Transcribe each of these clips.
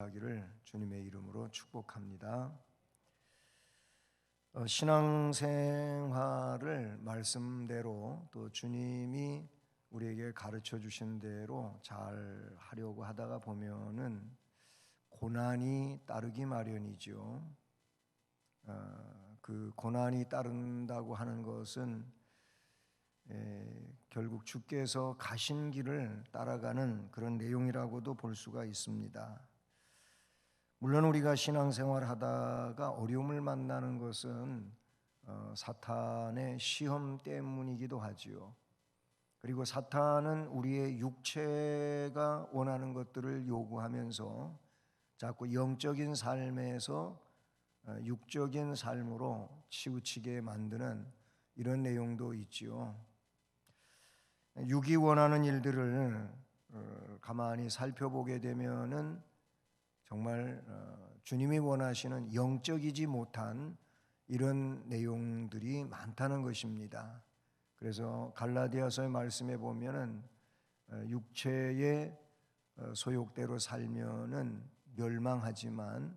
하기를 주님의 이름으로 축복합니다. 신앙생활을 말씀대로 또 주님이 우리에게 가르쳐 주신 대로 잘 하려고 하다가 보면은 고난이 따르기 마련이죠. 그 고난이 따른다고 하는 것은 결국 주께서 가신 길을 따라가는 그런 내용이라고도 볼 수가 있습니다. 물론 우리가 신앙생활 하다가 어려움을 만나는 것은 사탄의 시험 때문이기도 하지요. 그리고 사탄은 우리의 육체가 원하는 것들을 요구하면서 자꾸 영적인 삶에서 육적인 삶으로 치우치게 만드는 이런 내용도 있지요. 육이 원하는 일들을 가만히 살펴보게 되면은 정말 주님이 원하시는 영적이지 못한 이런 내용들이 많다는 것입니다. 그래서 갈라디아서의 말씀에 보면은 육체의 소욕대로 살면은 멸망하지만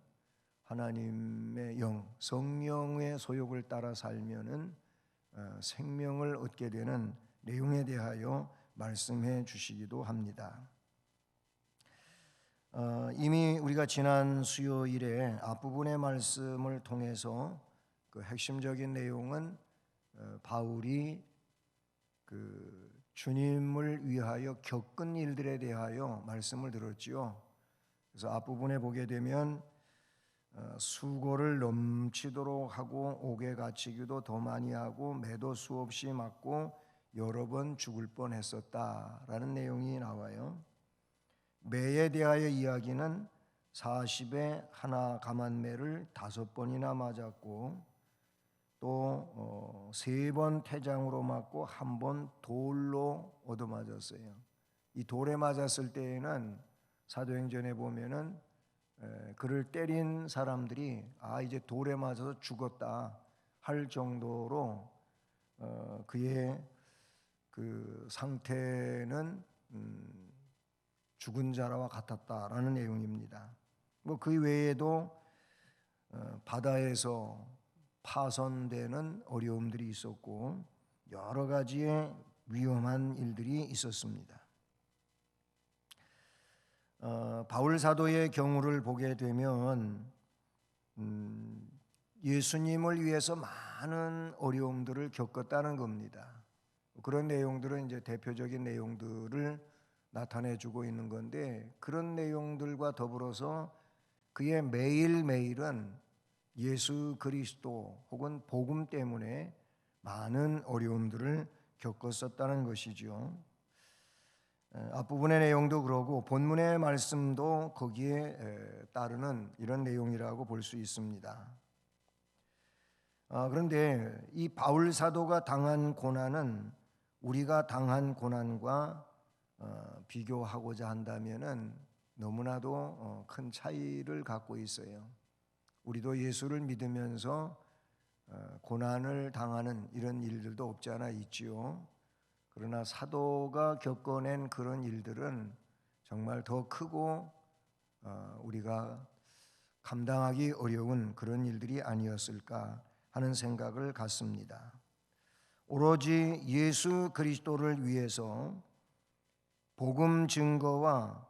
하나님의 영, 성령의 소욕을 따라 살면은 생명을 얻게 되는 내용에 대하여 말씀해 주시기도 합니다. 이미 우리가 지난 수요일에 앞부분의 말씀을 통해서 그 핵심적인 내용은 바울이 그 주님을 위하여 겪은 일들에 대하여 말씀을 들었지요. 그래서 앞부분에 보게 되면 수고를 넘치도록 하고 옥에 갇히기도 더 많이 하고 매도 수없이 맞고 여러 번 죽을 뻔했었다라는 내용이 나와요. 매에 대하여 이야기는 40에 하나 감한매를 5번이나 맞았고 또 3번 태장으로 맞고 1번 돌로 얻어맞았어요. 이 돌에 맞았을 때에는 사도행전에 보면은 그를 때린 사람들이 이제 돌에 맞아서 죽었다 할 정도로 그의 그 상태는 죽은 자와 같았다라는 내용입니다. 그 외에도 바다에서 파손되는 어려움들이 있었고 여러 가지의 위험한 일들이 있었습니다. 바울 사도의 경우를 보게 되면 예수님을 위해서 많은 어려움들을 겪었다는 겁니다. 그런 내용들은 이제 대표적인 내용들을 나타내주고 있는 건데 그런 내용들과 더불어서 그의 매일매일은 예수 그리스도 혹은 복음 때문에 많은 어려움들을 겪었었다는 것이죠. 앞부분의 내용도 그러고 본문의 말씀도 거기에 따르는 이런 내용이라고 볼 수 있습니다. 그런데 이 바울 사도가 당한 고난은 우리가 당한 고난과 비교하고자 한다면은 너무나도 큰 차이를 갖고 있어요. 우리도 예수를 믿으면서 고난을 당하는 이런 일들도 없지 않아 있지요. 그러나 사도가 겪어낸 그런 일들은 정말 더 크고 우리가 감당하기 어려운 그런 일들이 아니었을까 하는 생각을 갖습니다. 오로지 예수 그리스도를 위해서 복음 증거와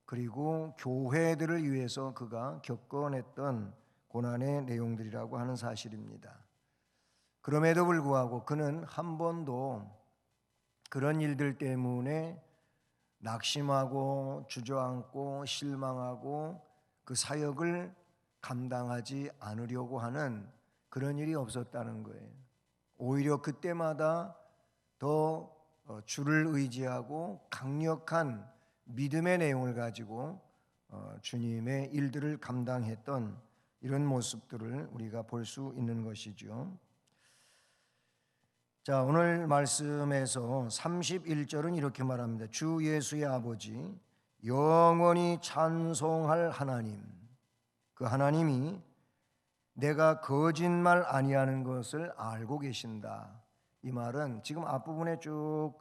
그리고 교회들을 위해서 그가 겪어냈던 고난의 내용들이라고 하는 사실입니다. 그럼에도 불구하고 그는 한 번도 그런 일들 때문에 낙심하고 주저앉고 실망하고 그 사역을 감당하지 않으려고 하는 그런 일이 없었다는 거예요. 오히려 그때마다 더 주를 의지하고 강력한 믿음의 내용을 가지고 주님의 일들을 감당했던 이런 모습들을 우리가 볼 수 있는 것이죠. 자, 오늘 말씀에서 31절은 이렇게 말합니다. 주 예수의 아버지 영원히 찬송할 하나님, 그 하나님이 내가 거짓말 아니하는 것을 알고 계신다. 이 말은 지금 앞부분에 쭉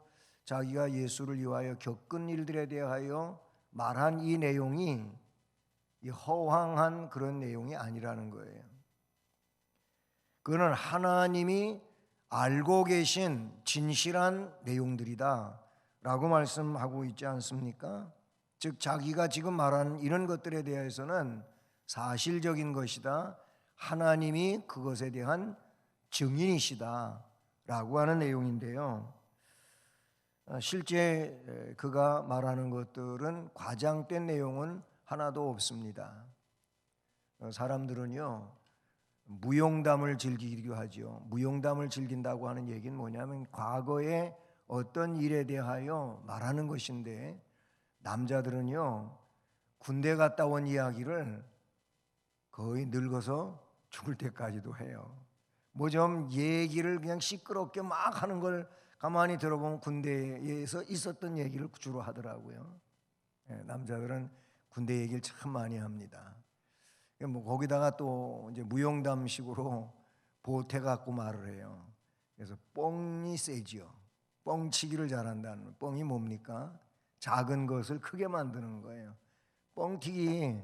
자기가 예수를 위하여 겪은 일들에 대하여 말한 이 내용이 이 허황한 그런 내용이 아니라는 거예요. 그거는 하나님이 알고 계신 진실한 내용들이다 라고 말씀하고 있지 않습니까? 즉 자기가 지금 말하는 이런 것들에 대해서는 사실적인 것이다, 하나님이 그것에 대한 증인이시다 라고 하는 내용인데요, 실제 그가 말하는 것들은 과장된 내용은 하나도 없습니다. 사람들은요 무용담을 즐기기도 하죠. 무용담을 즐긴다고 하는 얘기는 뭐냐면 과거에 어떤 일에 대하여 말하는 것인데, 남자들은요 군대 갔다 온 이야기를 거의 늙어서 죽을 때까지도 해요. 뭐 좀 얘기를 그냥 시끄럽게 막 하는 걸 가만히 들어보면 군대에서 있었던 얘기를 주로 하더라고요. 남자들은 군대 얘기를 참 많이 합니다. 뭐 거기다가 또 이제 무용담식으로 보태 갖고 말을 해요. 그래서 뻥이 세지요. 뻥치기를 잘한다는. 뻥이 뭡니까? 작은 것을 크게 만드는 거예요. 뻥튀기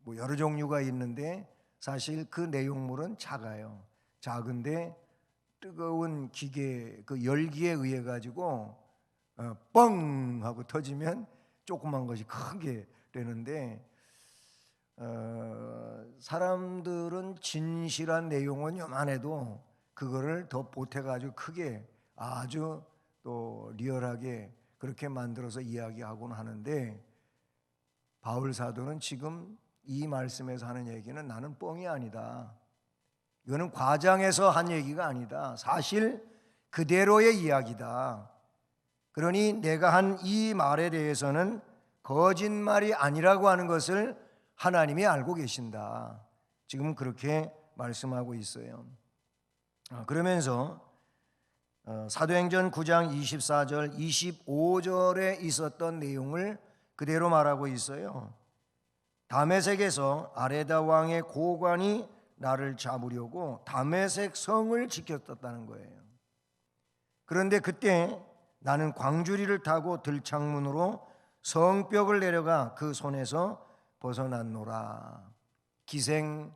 뭐 여러 종류가 있는데 사실 그 내용물은 작아요. 작은데 뜨거운 기계 그 열기에 의해 가지고 뻥 하고 터지면 조그만 것이 크게 되는데, 사람들은 진실한 내용은 요만해도 그거를 더 보태가지고 크게 아주 또 리얼하게 그렇게 만들어서 이야기하곤 하는데, 바울 사도는 지금 이 말씀에서 하는 얘기는 나는 뻥이 아니다, 이거는 과장해서 한 얘기가 아니다, 사실 그대로의 이야기다. 그러니 내가 한 이 말에 대해서는 거짓말이 아니라고 하는 것을 하나님이 알고 계신다. 지금 그렇게 말씀하고 있어요. 그러면서 사도행전 9장 24절 25절에 있었던 내용을 그대로 말하고 있어요. 다메섹에서 아레다 왕의 고관이 나를 잡으려고 다메섹 성을 지켰었다는 거예요. 그런데 그때 나는 광주리를 타고 들창문으로 성벽을 내려가 그 손에서 벗어났노라. 기생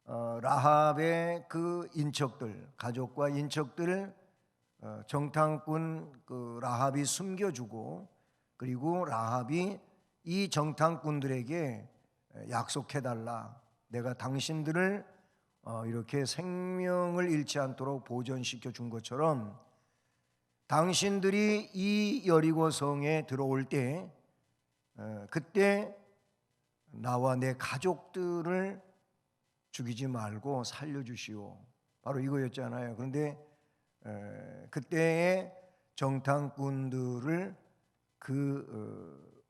라합의 그 인척들, 가족과 인척들, 정탐꾼 그 라합이 숨겨주고, 그리고 라합이 이 정탐꾼들에게 약속해달라, 내가 당신들을 이렇게 생명을 잃지 않도록 보존시켜 준 것처럼 당신들이 이 여리고 성에 들어올 때 그때 나와 내 가족들을 죽이지 말고 살려주시오, 바로 이거였잖아요. 그런데 그때의 정탐꾼들을 그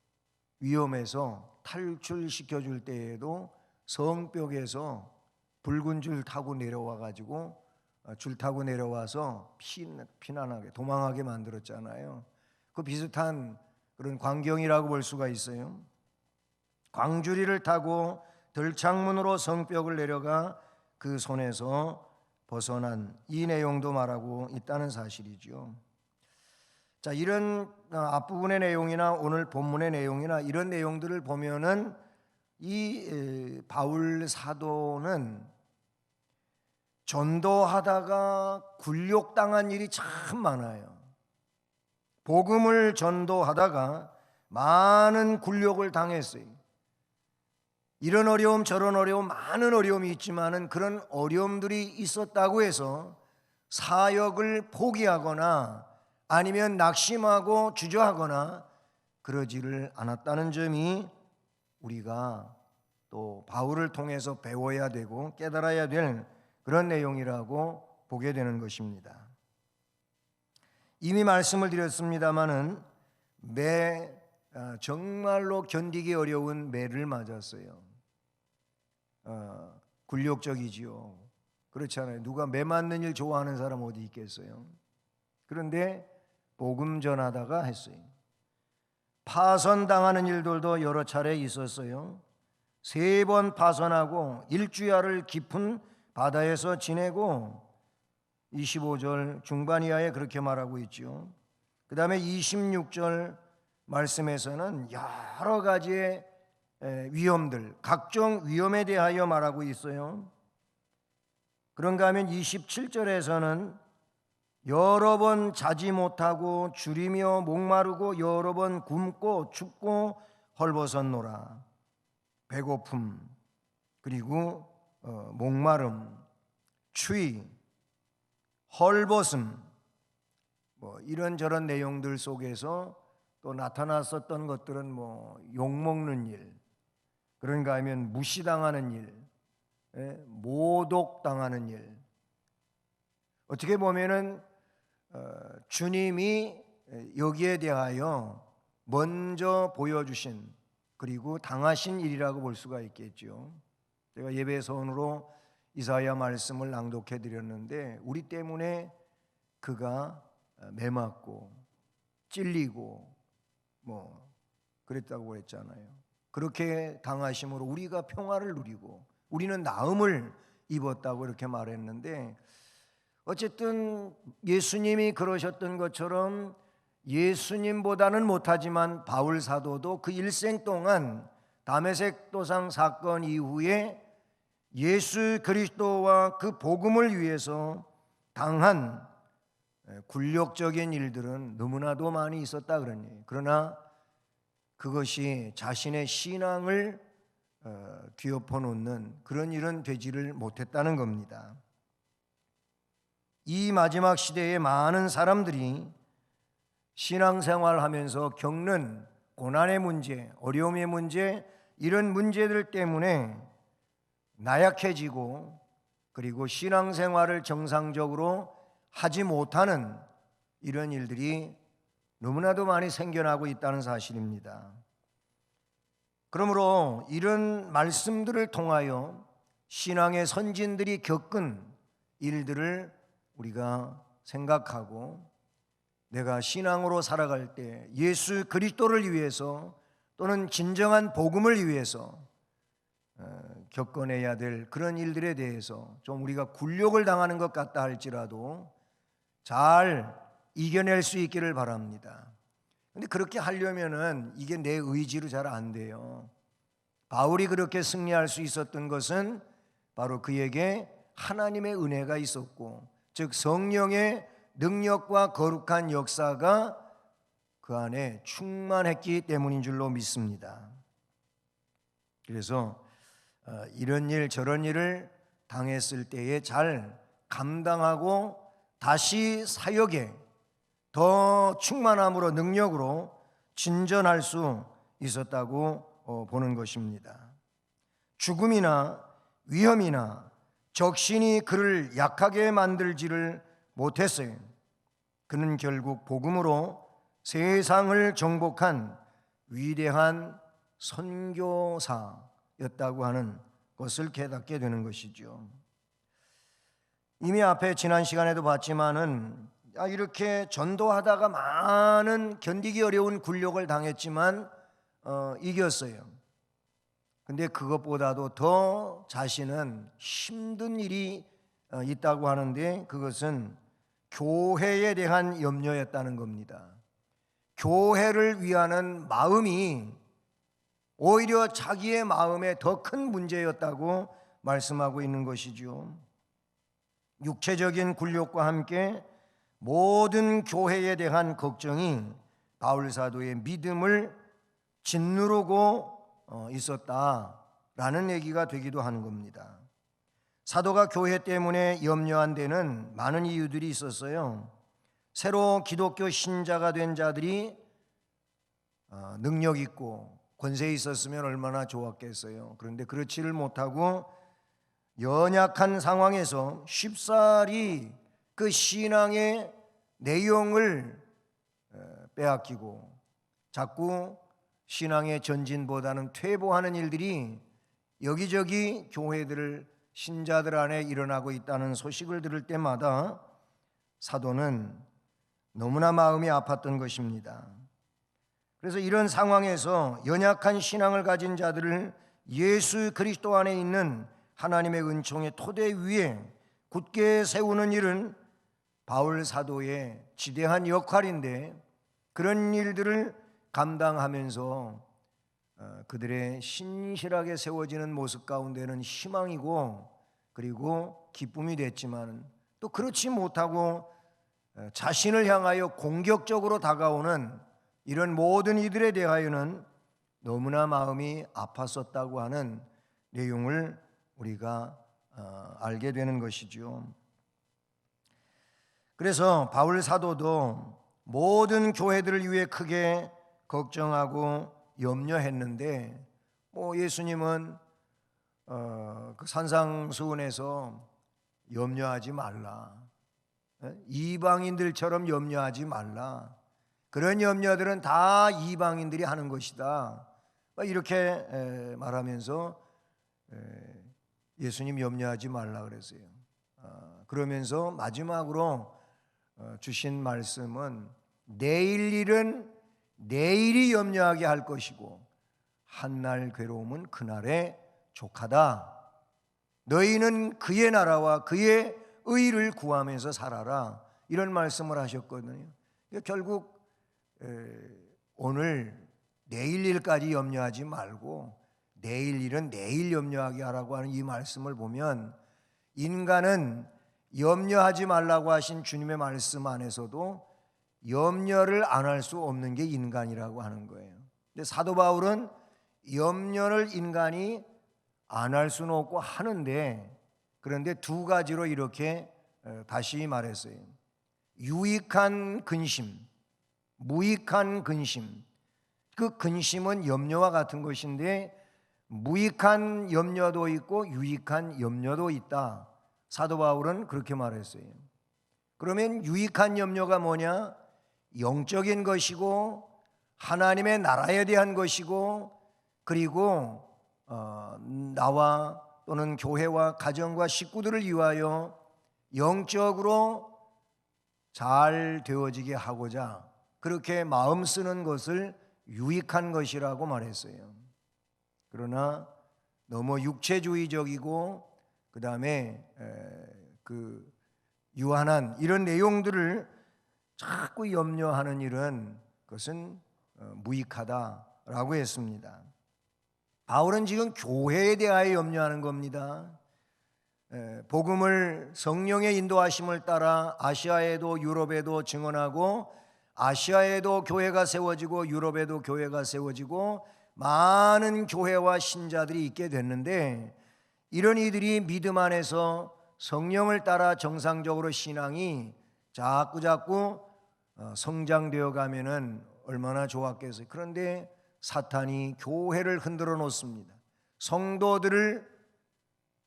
위험에서 탈출시켜 줄 때에도 성벽에서 붉은 줄 타고 내려와 가지고 줄 타고 내려와서 피난하게 도망하게 만들었잖아요. 그 비슷한 그런 광경이라고 볼 수가 있어요. 광주리를 타고 들창문으로 성벽을 내려가 그 손에서 벗어난 이 내용도 말하고 있다는 사실이죠. 자, 이런 앞부분의 내용이나 오늘 본문의 내용이나 이런 내용들을 보면은 이 바울 사도는 전도하다가 굴욕당한 일이 참 많아요. 복음을 전도하다가 많은 굴욕을 당했어요. 이런 어려움 저런 어려움 많은 어려움이 있지만은 그런 어려움들이 있었다고 해서 사역을 포기하거나 아니면 낙심하고 주저하거나 그러지를 않았다는 점이 우리가 또 바울을 통해서 배워야 되고 깨달아야 될 그런 내용이라고 보게 되는 것입니다. 이미 말씀을 드렸습니다마는 정말로 견디기 어려운 매를 맞았어요. 굴욕적이지요. 그렇지 않아요? 누가 매 맞는 일 좋아하는 사람 어디 있겠어요? 그런데 복음 전하다가 했어요. 파선당하는 일들도 여러 차례 있었어요. 3번 파선하고 일주야를 깊은 바다에서 지내고 25절 중반 이하에 그렇게 말하고 있죠. 그 다음에 26절 말씀에서는 여러 가지의 위험들, 각종 위험에 대하여 말하고 있어요. 그런가 하면 27절에서는 여러 번 자지 못하고 줄이며 목마르고 여러 번 굶고 춥고 헐벗었노라. 배고픔, 그리고 목마름, 추위, 헐벗음, 이런저런 내용들 속에서 또 나타났었던 것들은 욕먹는 일, 그런가 하면 무시당하는 일, 모독당하는 일. 어떻게 보면은 주님이 여기에 대하여 먼저 보여주신 그리고 당하신 일이라고 볼 수가 있겠죠. 제가 예배 서원으로 이사야 말씀을 낭독해 드렸는데 우리 때문에 그가 매맞고 찔리고 그랬다고 했잖아요. 그렇게 당하심으로 우리가 평화를 누리고 우리는 나음을 입었다고 이렇게 말했는데, 어쨌든 예수님이 그러셨던 것처럼 예수님보다는 못하지만 바울 사도도 그 일생 동안 다메섹 도상 사건 이후에 예수 그리스도와 그 복음을 위해서 당한 굴욕적인 일들은 너무나도 많이 있었다 그러니, 그러나 그것이 자신의 신앙을 뒤엎어 놓는 그런 일은 되지를 못했다는 겁니다. 이 마지막 시대에 많은 사람들이 신앙생활하면서 겪는 고난의 문제, 어려움의 문제, 이런 문제들 때문에 나약해지고 그리고 신앙생활을 정상적으로 하지 못하는 이런 일들이 너무나도 많이 생겨나고 있다는 사실입니다. 그러므로 이런 말씀들을 통하여 신앙의 선진들이 겪은 일들을 우리가 생각하고, 내가 신앙으로 살아갈 때 예수 그리스도를 위해서 또는 진정한 복음을 위해서 겪어내야 될 그런 일들에 대해서 좀 우리가 굴욕을 당하는 것 같다 할지라도 잘 이겨낼 수 있기를 바랍니다. 근데 그렇게 하려면은 이게 내 의지로 잘 안 돼요. 바울이 그렇게 승리할 수 있었던 것은 바로 그에게 하나님의 은혜가 있었고, 즉 성령의 능력과 거룩한 역사가 그 안에 충만했기 때문인 줄로 믿습니다. 그래서 이런 일 저런 일을 당했을 때에 잘 감당하고 다시 사역에 더 충만함으로 능력으로 진전할 수 있었다고 보는 것입니다. 죽음이나 위험이나 적신이 그를 약하게 만들지를 못했어요. 그는 결국 복음으로 세상을 정복한 위대한 선교사였다고 하는 것을 깨닫게 되는 것이죠. 이미 앞에 지난 시간에도 봤지만은 이렇게 전도하다가 많은 견디기 어려운 굴욕을 당했지만 이겼어요. 근데 그것보다도 더 자신은 힘든 일이 있다고 하는데, 그것은 교회에 대한 염려였다는 겁니다. 교회를 위하는 마음이 오히려 자기의 마음에 더 큰 문제였다고 말씀하고 있는 것이죠. 육체적인 굴욕과 함께 모든 교회에 대한 걱정이 바울 사도의 믿음을 짓누르고 있었다라는 얘기가 되기도 하는 겁니다. 사도가 교회 때문에 염려한 데는 많은 이유들이 있었어요. 새로 기독교 신자가 된 자들이 능력 있고 권세 있었으면 얼마나 좋았겠어요. 그런데 그렇지를 못하고 연약한 상황에서 쉽사리 그 신앙의 내용을 빼앗기고 자꾸 신앙의 전진보다는 퇴보하는 일들이 여기저기 교회들을 신자들 안에 일어나고 있다는 소식을 들을 때마다 사도는 너무나 마음이 아팠던 것입니다. 그래서 이런 상황에서 연약한 신앙을 가진 자들을 예수 그리스도 안에 있는 하나님의 은총의 토대 위에 굳게 세우는 일은 바울 사도의 지대한 역할인데, 그런 일들을 감당하면서 그들의 신실하게 세워지는 모습 가운데는 희망이고 그리고 기쁨이 됐지만 또 그렇지 못하고 자신을 향하여 공격적으로 다가오는 이런 모든 이들에 대하여는 너무나 마음이 아팠었다고 하는 내용을 우리가 알게 되는 것이죠. 그래서 바울 사도도 모든 교회들을 위해 크게 걱정하고 염려했는데 예수님은 그 산상수훈에서 염려하지 말라, 이방인들처럼 염려하지 말라, 그런 염려들은 다 이방인들이 하는 것이다, 이렇게 말하면서 예수님 염려하지 말라 그랬어요. 그러면서 마지막으로 주신 말씀은 내일 일은 내일이 염려하게 할 것이고 한날 괴로움은 그날에 족하다. 너희는 그의 나라와 그의 의를 구하면서 살아라, 이런 말씀을 하셨거든요. 결국 오늘 내일 일까지 염려하지 말고 내일 일은 내일 염려하게 하라고 하는 이 말씀을 보면 인간은 염려하지 말라고 하신 주님의 말씀 안에서도 염려를 안 할 수 없는 게 인간이라고 하는 거예요. 근데 사도 바울은 염려를 인간이 안 할 수는 없고 하는데, 그런데 두 가지로 이렇게 다시 말했어요. 유익한 근심, 무익한 근심. 그 근심은 염려와 같은 것인데 무익한 염려도 있고 유익한 염려도 있다. 사도 바울은 그렇게 말했어요. 그러면 유익한 염려가 뭐냐? 영적인 것이고 하나님의 나라에 대한 것이고 그리고 나와 또는 교회와 가정과 식구들을 위하여 영적으로 잘 되어지게 하고자 그렇게 마음 쓰는 것을 유익한 것이라고 말했어요. 그러나 너무 육체주의적이고 그 다음에 그 유한한 이런 내용들을 자꾸 염려하는 일은 그것은 무익하다라고 했습니다. 바울은 지금 교회에 대하여 염려하는 겁니다. 복음을 성령의 인도하심을 따라 아시아에도 유럽에도 증언하고 아시아에도 교회가 세워지고 유럽에도 교회가 세워지고 많은 교회와 신자들이 있게 됐는데, 이런 이들이 믿음 안에서 성령을 따라 정상적으로 신앙이 자꾸 성장되어 가면은 얼마나 좋았겠어요. 그런데 사탄이 교회를 흔들어 놓습니다. 성도들을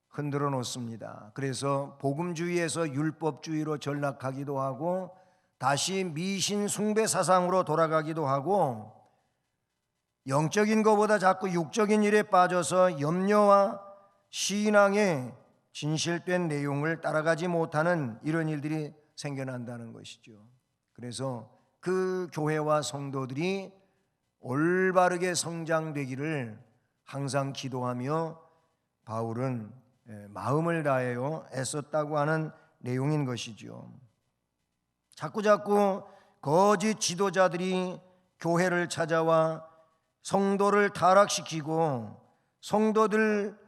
흔들어 놓습니다. 그래서 복음주의에서 율법주의로 전락하기도 하고 다시 미신 숭배 사상으로 돌아가기도 하고 영적인 것보다 자꾸 육적인 일에 빠져서 염려와 신앙의 진실된 내용을 따라가지 못하는 이런 일들이 생겨난다는 것이죠. 그래서 그 교회와 성도들이 올바르게 성장되기를 항상 기도하며 바울은 마음을 다하여 애썼다고 하는 내용인 것이죠. 자꾸 거짓 지도자들이 교회를 찾아와 성도를 타락시키고 성도들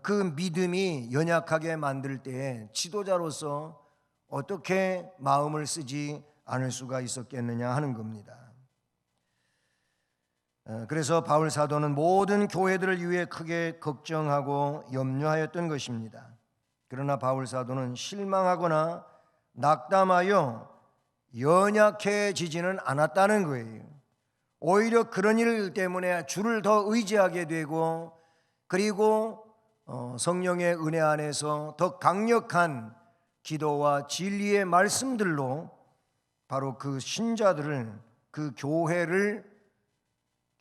그 믿음이 연약하게 만들 때 지도자로서 어떻게 마음을 쓰지 않을 수가 있었겠느냐 하는 겁니다. 그래서 바울 사도는 모든 교회들을 위해 크게 걱정하고 염려하였던 것입니다. 그러나 바울 사도는 실망하거나 낙담하여 연약해지지는 않았다는 거예요. 오히려 그런 일 때문에 주를 더 의지하게 되고 그리고 성령의 은혜 안에서 더 강력한 기도와 진리의 말씀들로 바로 그 신자들을, 그 교회를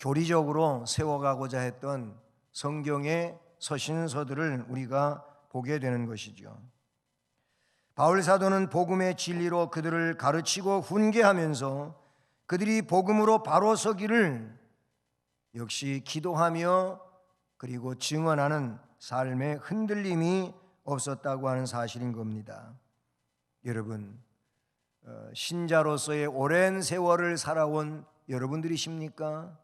교리적으로 세워가고자 했던 성경의 서신서들을 우리가 보게 되는 것이죠. 바울 사도는 복음의 진리로 그들을 가르치고 훈계하면서 그들이 복음으로 바로 서기를 역시 기도하며 그리고 증언하는 삶의 흔들림이 없었다고 하는 사실인 겁니다. 여러분, 신자로서의 오랜 세월을 살아온 여러분들이십니까?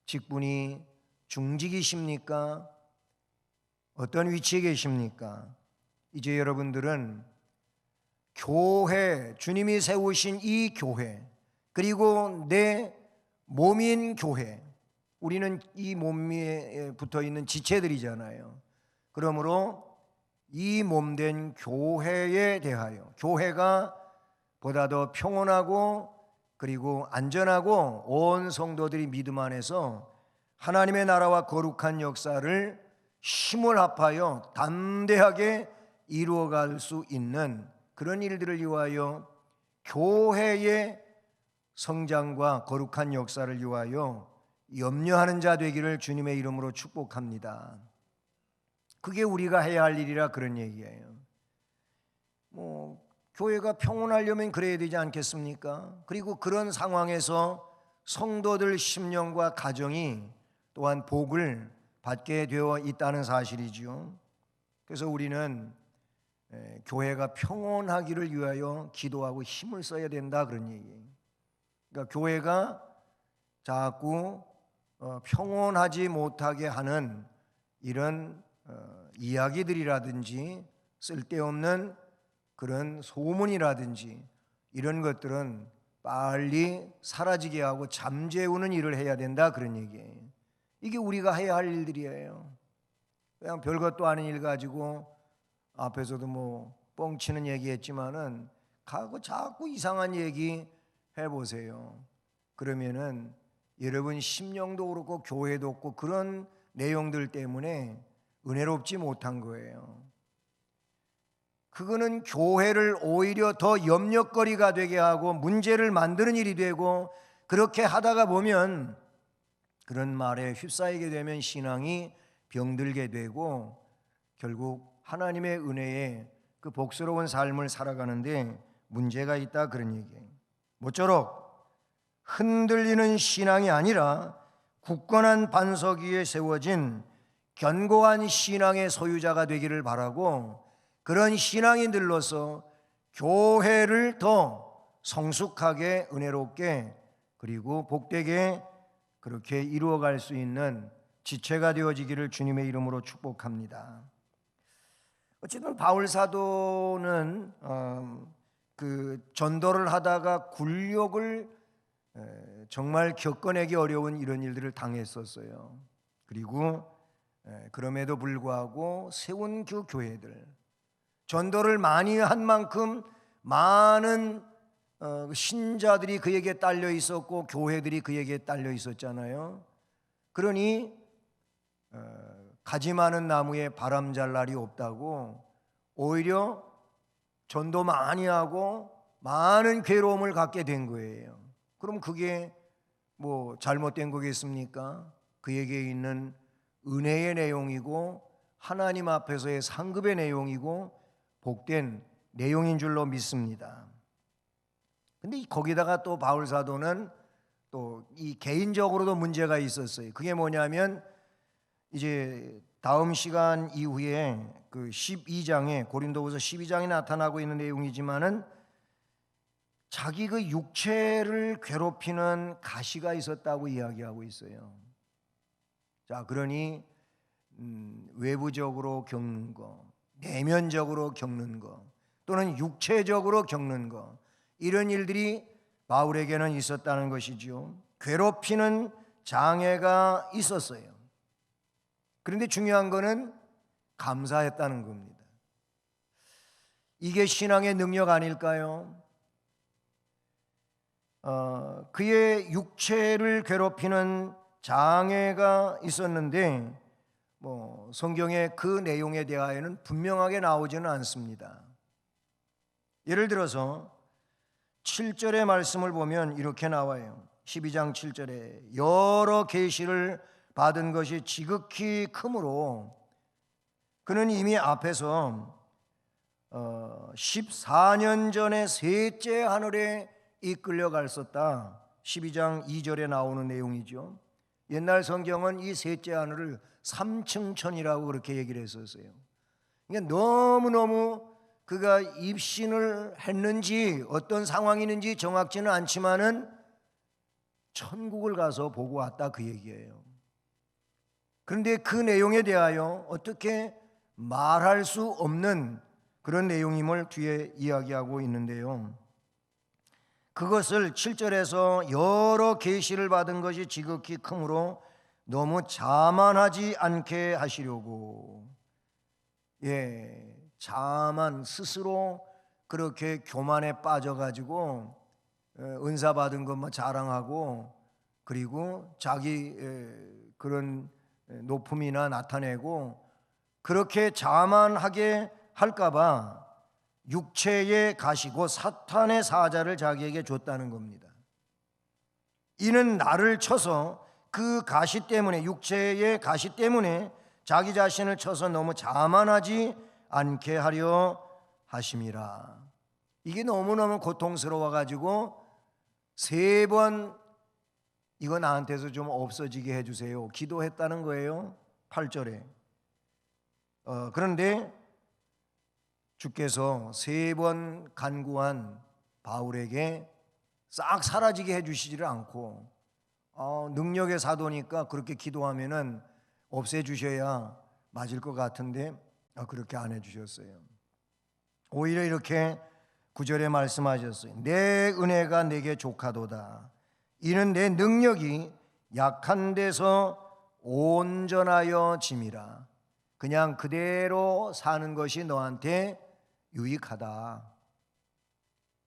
직분이 중직이십니까? 어떤 위치에 계십니까? 이제 여러분들은 교회, 주님이 세우신 이 교회, 그리고 내 몸인 교회, 우리는 이 몸에 붙어 있는 지체들이잖아요. 그러므로 이 몸된 교회에 대하여, 교회가 보다 더 평온하고 그리고 안전하고 온 성도들이 믿음 안에서 하나님의 나라와 거룩한 역사를 힘을 합하여 담대하게 이루어갈 수 있는 그런 일들을 위하여, 교회의 성장과 거룩한 역사를 위하여 염려하는 자 되기를 주님의 이름으로 축복합니다. 그게 우리가 해야 할 일이라 그런 얘기예요. 교회가 평온하려면 그래야 되지 않겠습니까? 그리고 그런 상황에서 성도들 심령과 가정이 또한 복을 받게 되어 있다는 사실이지요. 그래서 우리는 교회가 평온하기를 위하여 기도하고 힘을 써야 된다, 그런 얘기예요. 그러니까 교회가 자꾸 평온하지 못하게 하는 이런 이야기들이라든지 쓸데없는 그런 소문이라든지 이런 것들은 빨리 사라지게 하고 잠재우는 일을 해야 된다, 그런 얘기예요. 이게 우리가 해야 할 일들이에요. 그냥 별것도 아닌 일 가지고 앞에서도 뻥치는 얘기했지만은 가고 자꾸 이상한 얘기 해보세요. 그러면은 여러분 심령도 그렇고 교회도 없고 그런 내용들 때문에 은혜롭지 못한 거예요. 그거는 교회를 오히려 더 염려거리가 되게 하고 문제를 만드는 일이 되고, 그렇게 하다가 보면 그런 말에 휩싸이게 되면 신앙이 병들게 되고 결국 하나님의 은혜에 그 복스러운 삶을 살아가는데 문제가 있다, 그런 얘기예요. 모쪼록 흔들리는 신앙이 아니라 굳건한 반석 위에 세워진 견고한 신앙의 소유자가 되기를 바라고, 그런 신앙이 늘러서 교회를 더 성숙하게 은혜롭게 그리고 복되게 그렇게 이루어갈 수 있는 지체가 되어지기를 주님의 이름으로 축복합니다. 어쨌든 바울 사도는 그 전도를 하다가 굴욕을 정말 겪어내기 어려운 이런 일들을 당했었어요. 그리고 그럼에도 불구하고 세운 그 교회들, 전도를 많이 한 만큼 많은 신자들이 그에게 딸려 있었고 교회들이 그에게 딸려 있었잖아요. 그러니 가지 많은 나무에 바람 잘 날이 없다고, 오히려 전도 많이 하고 많은 괴로움을 갖게 된 거예요. 그럼 그게 잘못된 거겠습니까? 그에게 있는 은혜의 내용이고 하나님 앞에서의 상급의 내용이고 복된 내용인 줄로 믿습니다. 근데 거기다가 또 바울 사도는 또 이 개인적으로도 문제가 있었어요. 그게 뭐냐면 이제 다음 시간 이후에 그 12장에 고린도후서 12장에 나타나고 있는 내용이지만은 자기 그 육체를 괴롭히는 가시가 있었다고 이야기하고 있어요. 자, 그러니 외부적으로 겪는 거, 내면적으로 겪는 거, 또는 육체적으로 겪는 거, 이런 일들이 바울에게는 있었다는 것이죠. 괴롭히는 장애가 있었어요. 그런데 중요한 거는 감사했다는 겁니다. 이게 신앙의 능력 아닐까요? 그의 육체를 괴롭히는 장애가 있었는데 성경의 그 내용에 대하여는 분명하게 나오지는 않습니다. 예를 들어서 7절의 말씀을 보면 이렇게 나와요. 12장 7절에 여러 계시를 받은 것이 지극히 크므로 그는 이미 앞에서 14년 전에 셋째 하늘에 이끌려 갔었다. 12장 2절에 나오는 내용이죠. 옛날 성경은 이 셋째 하늘을 삼층천이라고 그렇게 얘기를 했었어요. 그러니까 너무너무 그가 입신을 했는지 어떤 상황이는지 정확지는 않지만은 천국을 가서 보고 왔다, 그 얘기예요. 그런데 그 내용에 대하여 어떻게 말할 수 없는 그런 내용임을 뒤에 이야기하고 있는데요. 그것을 7절에서 여러 계시를 받은 것이 지극히 크므로 너무 자만하지 않게 하시려고, 자만, 스스로 그렇게 교만에 빠져가지고 은사 받은 것만 자랑하고, 그리고 자기 그런 높음이나 나타내고, 그렇게 자만하게 할까봐 육체의 가시고 사탄의 사자를 자기에게 줬다는 겁니다. 이는 나를 쳐서 그 가시 때문에, 육체의 가시 때문에 자기 자신을 쳐서 너무 자만하지 않게 하려 하심이라. 이게 너무너무 고통스러워 가지고 3번 이거 나한테서 좀 없어지게 해주세요 기도했다는 거예요. 8절에. 그런데 주께서 3번 간구한 바울에게 싹 사라지게 해주시지를 않고, 능력의 사도니까 그렇게 기도하면은 없애주셔야 맞을 것 같은데 그렇게 안 해주셨어요. 오히려 이렇게 9절에 말씀하셨어요. 내 은혜가 내게 족하도다. 이는 내 능력이 약한 데서 온전하여 짐이라. 그냥 그대로 사는 것이 너한테 유익하다.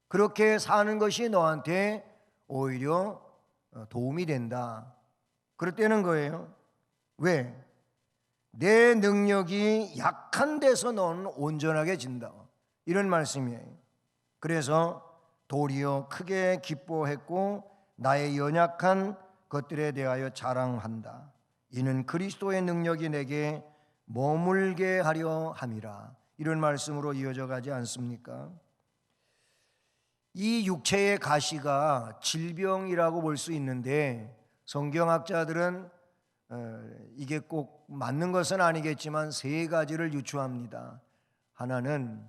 그렇게 사는 것이 너한테 오히려 도움이 된다. 그렇다는 거예요. 왜? 내 능력이 약한 데서 너는 온전하게 진다. 이런 말씀이에요. 그래서 도리어 크게 기뻐했고 나의 연약한 것들에 대하여 자랑한다. 이는 그리스도의 능력이 내게 머물게 하려 함이라. 이런 말씀으로 이어져 가지 않습니까? 이 육체의 가시가 질병이라고 볼 수 있는데, 성경학자들은 이게 꼭 맞는 것은 아니겠지만 3가지를 유추합니다. 하나는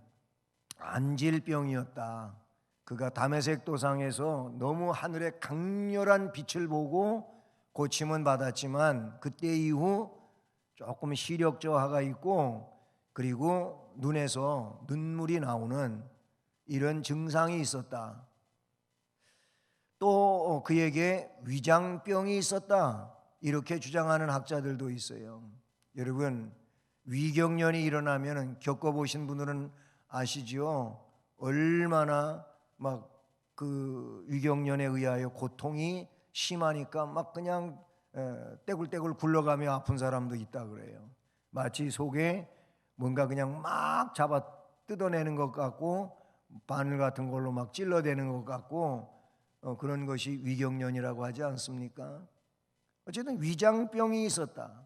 안질병이었다. 그가 다메섹 도상에서 너무 하늘의 강렬한 빛을 보고 고침은 받았지만 그때 이후 조금 시력 저하가 있고, 그리고 눈에서 눈물이 나오는 이런 증상이 있었다. 또 그에게 위장병이 있었다. 이렇게 주장하는 학자들도 있어요. 여러분, 위경련이 일어나면 겪어보신 분들은 아시죠? 얼마나 막 그 위경련에 의하여 고통이 심하니까 막 그냥 떼굴떼굴 굴러가며 아픈 사람도 있다 그래요. 마치 속에 뭔가 그냥 막 잡아 뜯어내는 것 같고 바늘 같은 걸로 막 찔러대는 것 같고, 그런 것이 위경련이라고 하지 않습니까? 어쨌든 위장병이 있었다.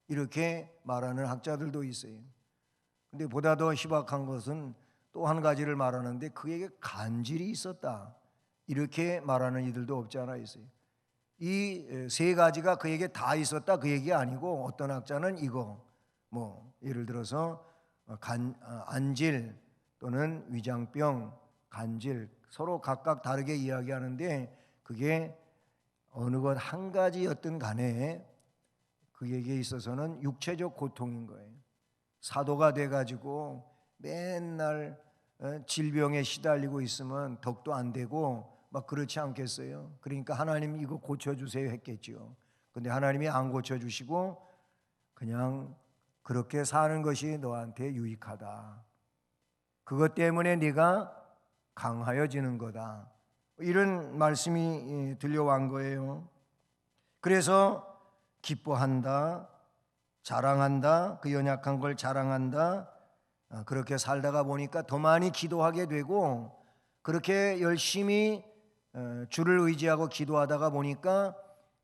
이렇게 말하는 학자들도 있어요. 근데 보다 더 희박한 것은 또 한 가지를 말하는데 그에게 간질이 있었다. 이렇게 말하는 이들도 없지 않아 있어요. 이 3가지가 그에게 다 있었다 그 얘기 아니고, 어떤 학자는 이거 예를 들어서 안질 또는 위장병, 간질 서로 각각 다르게 이야기하는데, 그게 어느 것 한 가지였든 간에 그에게 있어서는 육체적 고통인 거예요. 사도가 돼가지고 맨날 질병에 시달리고 있으면 덕도 안 되고 막 그렇지 않겠어요? 그러니까 하나님 이거 고쳐주세요 했겠죠. 근데 하나님이 안 고쳐주시고 그냥 그렇게 사는 것이 너한테 유익하다. 그것 때문에 네가 강하여지는 거다. 이런 말씀이 들려온 거예요. 그래서 기뻐한다, 자랑한다, 그 연약한 걸 자랑한다. 그렇게 살다가 보니까 더 많이 기도하게 되고, 그렇게 열심히 주를 의지하고 기도하다가 보니까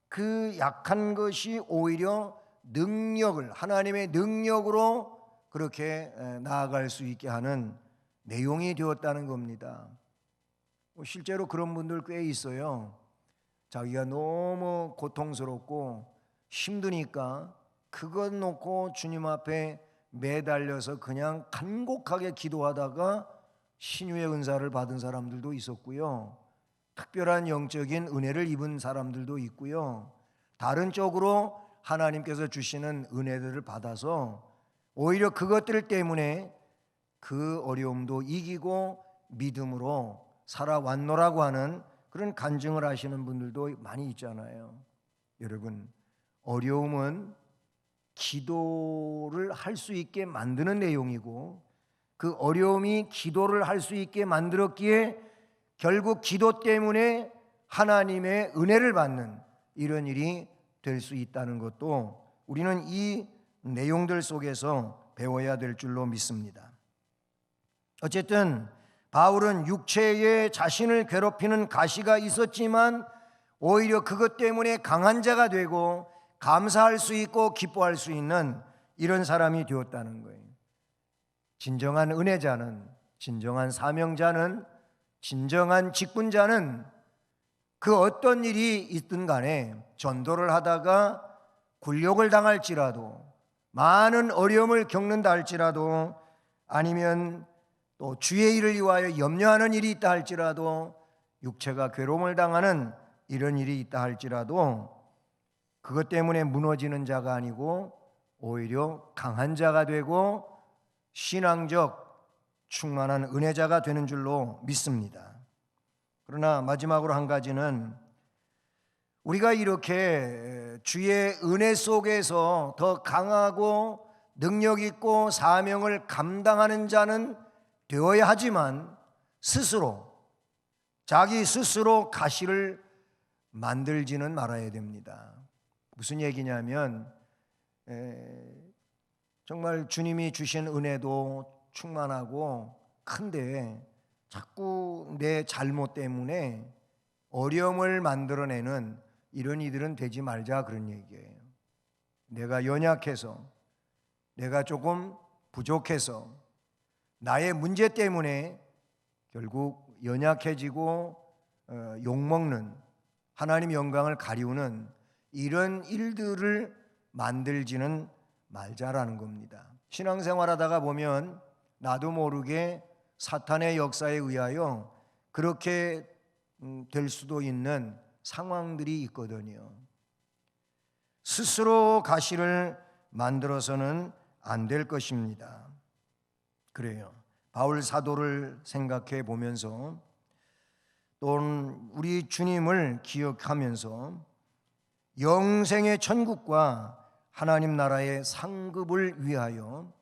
그 약한 것이 오히려 능력을, 하나님의 능력으로 그렇게 나아갈 수 있게 하는 내용이 되었다는 겁니다. 실제로 그런 분들 꽤 있어요. 자기가 너무 고통스럽고 힘드니까 그것 놓고 주님 앞에 매달려서 그냥 간곡하게 기도하다가 신유의 은사를 받은 사람들도 있었고요. 특별한 영적인 은혜를 입은 사람들도 있고요. 다른 쪽으로 하나님께서 주시는 은혜들을 받아서 오히려 그것들 때문에 그 어려움도 이기고 믿음으로 살아왔노라고 하는 그런 간증을 하시는 분들도 많이 있잖아요. 여러분, 어려움은 기도를 할 수 있게 만드는 내용이고, 그 어려움이 기도를 할 수 있게 만들었기에 결국 기도 때문에 하나님의 은혜를 받는 이런 일이 될 수 있다는 것도 우리는 이 내용들 속에서 배워야 될 줄로 믿습니다. 어쨌든 바울은 육체에 자신을 괴롭히는 가시가 있었지만 오히려 그것 때문에 강한 자가 되고 감사할 수 있고 기뻐할 수 있는 이런 사람이 되었다는 거예요. 진정한 은혜자는, 진정한 사명자는, 진정한 직분자는 그 어떤 일이 있든 간에 전도를 하다가 굴욕을 당할지라도, 많은 어려움을 겪는다 할지라도, 아니면 또 주의 일을 위하여 염려하는 일이 있다 할지라도, 육체가 괴로움을 당하는 이런 일이 있다 할지라도 그것 때문에 무너지는 자가 아니고 오히려 강한 자가 되고 신앙적 충만한 은혜자가 되는 줄로 믿습니다. 그러나 마지막으로 한 가지는, 우리가 이렇게 주의 은혜 속에서 더 강하고 능력 있고 사명을 감당하는 자는 되어야 하지만 자기 스스로 가시를 만들지는 말아야 됩니다. 무슨 얘기냐면, 정말 주님이 주신 은혜도 충만하고 큰데 자꾸 내 잘못 때문에 어려움을 만들어내는 이런 이들은 되지 말자, 그런 얘기예요. 내가 연약해서, 내가 조금 부족해서, 나의 문제 때문에 결국 연약해지고 욕먹는, 하나님 영광을 가리우는 이런 일들을 만들지는 말자라는 겁니다. 신앙생활하다가 보면 나도 모르게 사탄의 역사에 의하여 그렇게 될 수도 있는 상황들이 있거든요. 스스로 가시를 만들어서는 안 될 것입니다. 그래요. 바울 사도를 생각해 보면서 또는 우리 주님을 기억하면서 영생의 천국과 하나님 나라의 상급을 위하여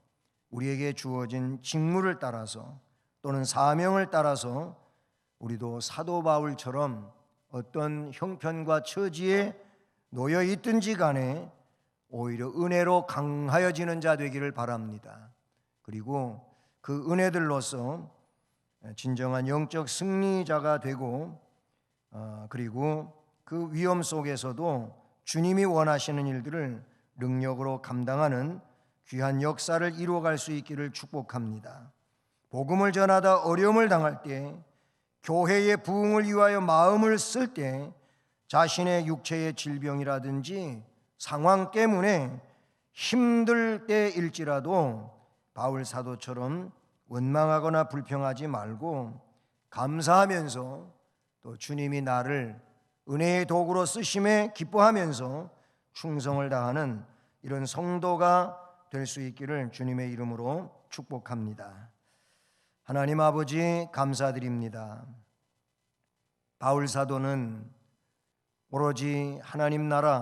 우리에게 주어진 직무를 따라서 또는 사명을 따라서 우리도 사도 바울처럼 어떤 형편과 처지에 놓여 있든지 간에 오히려 은혜로 강하여지는 자 되기를 바랍니다. 그리고 그 은혜들로서 진정한 영적 승리자가 되고, 그리고 그 위험 속에서도 주님이 원하시는 일들을 능력으로 감당하는 귀한 역사를 이루어갈 수 있기를 축복합니다. 복음을 전하다 어려움을 당할 때, 교회의 부흥을 위하여 마음을 쓸 때, 자신의 육체의 질병이라든지 상황 때문에 힘들 때일지라도 바울 사도처럼 원망하거나 불평하지 말고 감사하면서 또 주님이 나를 은혜의 도구로 쓰심에 기뻐하면서 충성을 다하는 이런 성도가 될 수 있기를 주님의 이름으로 축복합니다. 하나님 아버지, 감사드립니다. 바울 사도는 오로지 하나님 나라